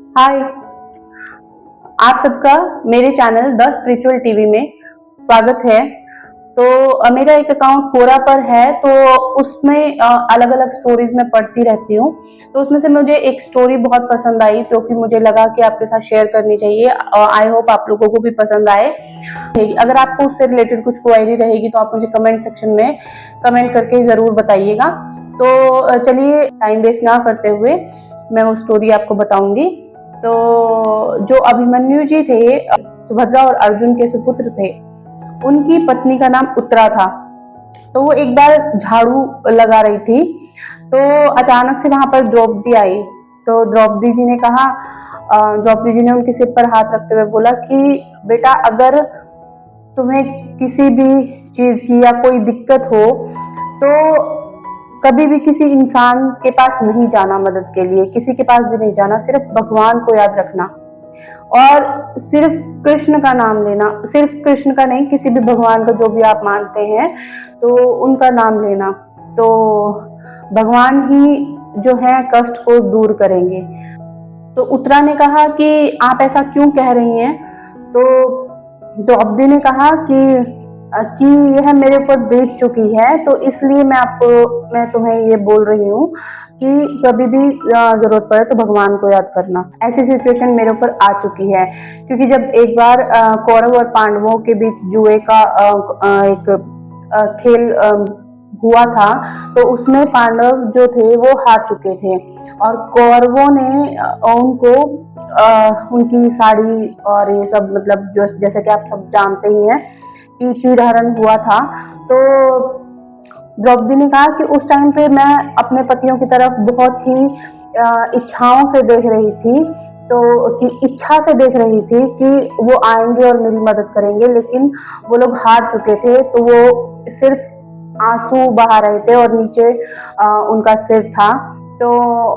हाय, आप सबका मेरे चैनल द स्पिरिचुअल टीवी में स्वागत है। तो मेरा एक अकाउंट कोरा पर है, तो उसमें अलग अलग स्टोरीज मैं पढ़ती रहती हूँ। तो उसमें से मुझे एक स्टोरी बहुत पसंद आई, तो कि मुझे लगा कि आपके साथ शेयर करनी चाहिए। आई होप आप लोगों को भी पसंद आए। अगर आपको उससे रिलेटेड कुछ क्वेरी रहेगी तो आप मुझे कमेंट सेक्शन में कमेंट करके जरूर बताइएगा। तो चलिए टाइम वेस्ट ना करते हुए मैं वो स्टोरी आपको बताऊंगी। तो जो अभिमन्यु जी थे, सुभद्रा और अर्जुन के सुपुत्र थे, उनकी पत्नी का नाम उत्तरा था। तो वो एक बार झाड़ू लगा रही थी, तो अचानक से वहां पर द्रौपदी आई। तो द्रौपदी जी ने कहा, द्रौपदी जी ने उनके सिर पर हाथ रखते हुए बोला कि बेटा, अगर तुम्हें किसी भी चीज की या कोई दिक्कत हो तो कभी भी किसी इंसान के पास नहीं जाना, मदद के लिए किसी के पास भी नहीं जाना, सिर्फ भगवान को याद रखना और सिर्फ कृष्ण का नाम लेना। सिर्फ कृष्ण का नहीं, किसी भी भगवान का जो भी आप मानते हैं तो उनका नाम लेना। तो भगवान ही जो है कष्ट को दूर करेंगे। तो उत्तरा ने कहा कि आप ऐसा क्यों कह रही हैं? तो द्रौपदी ने कहा कि यह मेरे ऊपर बीत चुकी है, तो इसलिए मैं तुम्हें ये बोल रही हूँ कि कभी भी जरूरत पड़े तो भगवान को याद करना। ऐसी सिचुएशन मेरे ऊपर आ चुकी है, क्योंकि जब एक बार कौरव और पांडवों के बीच जुए का एक खेल हुआ था, तो उसमें पांडव जो थे वो हार चुके थे और कौरवों ने उनको उनकी साड़ी और ये सब, मतलब जो जैसे कि आप सब जानते ही हैं कि चीरहरण हुआ था। तो द्रौपदी ने कहा कि उस टाइम पे मैं अपने पतियों की तरफ बहुत ही इच्छाओं से देख रही थी, तो कि इच्छा से देख रही थी कि वो आएंगे और मेरी मदद करेंगे, लेकिन वो लोग हार चुके थे। तो वो सिर्फ आंसू बहा रहे थे और नीचे उनका सिर था। तो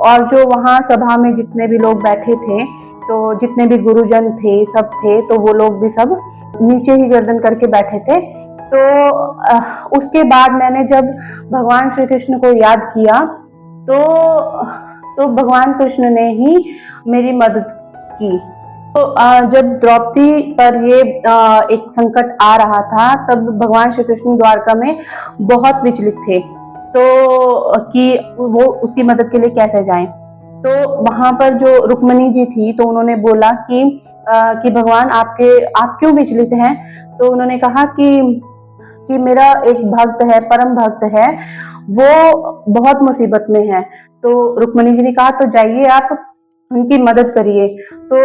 और जो वहां सभा में जितने भी लोग बैठे थे, तो जितने भी गुरुजन थे सब थे, तो वो लोग भी सब नीचे ही गर्दन करके बैठे थे। तो उसके बाद मैंने जब भगवान श्री कृष्ण को याद किया, तो भगवान कृष्ण ने ही मेरी मदद की। तो जब द्रौपदी पर ये एक संकट आ रहा था, तब भगवान श्री कृष्ण द्वारका में बहुत विचलित थे, तो कि वो उसकी मदद के लिए कैसे जाएं। तो वहां पर जो रुक्मणी जी थी, तो उन्होंने बोला कि भगवान आप क्यों विचलित हैं? तो उन्होंने कहा कि मेरा एक भक्त है, परम भक्त है, वो बहुत मुसीबत में है। तो रुक्मणी जी ने कहा, तो जाइए आप उनकी मदद करिए। तो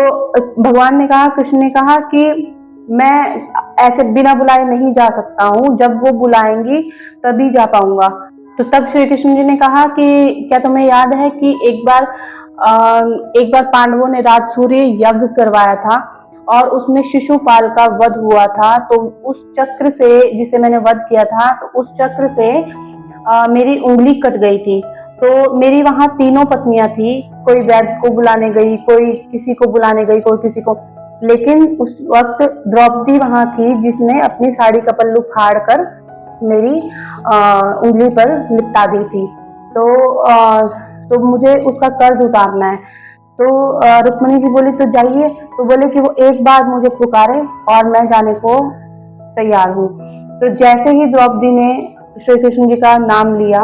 भगवान ने कहा, कृष्ण ने कहा कि मैं ऐसे बिना बुलाए नहीं जा सकता हूँ, जब वो बुलाएंगी तभी जा पाऊंगा। तो तब श्री कृष्ण जी ने कहा कि क्या तुम्हें याद है कि एक बार पांडवों ने रात सूर्य यज्ञ करवाया था और उसमें शिशुपाल का वध हुआ था। तो उस चक्र से, जिसे मैंने वध किया था, तो उस चक्र से मेरी उंगली कट गई थी। तो मेरी वहां तीनों पत्नियां थी, कोई वैद्य को बुलाने गई, कोई किसी को बुलाने गई, कोई किसी को, लेकिन उस वक्त द्रौपदी वहां थी जिसने अपनी साड़ी का पल्लू फाड़ कर मेरी उंगली पर लिपटा दी थी। तो तो मुझे उसका कर्ज उतारना है। तो रुक्मणी जी बोली, तो जाइए। तो बोले कि वो एक बार मुझे पुकारे और मैं जाने को तैयार हूँ। तो जैसे ही द्रौपदी ने श्री कृष्ण जी का नाम लिया,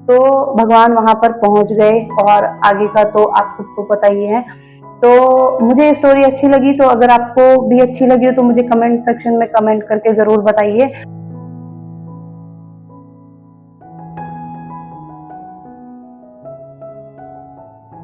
तो भगवान वहां पर पहुंच गए और आगे का तो आप सबको पता ही है। तो मुझे ये स्टोरी अच्छी लगी, तो अगर आपको भी अच्छी लगी हो तो मुझे कमेंट सेक्शन में कमेंट करके जरूर बताइए।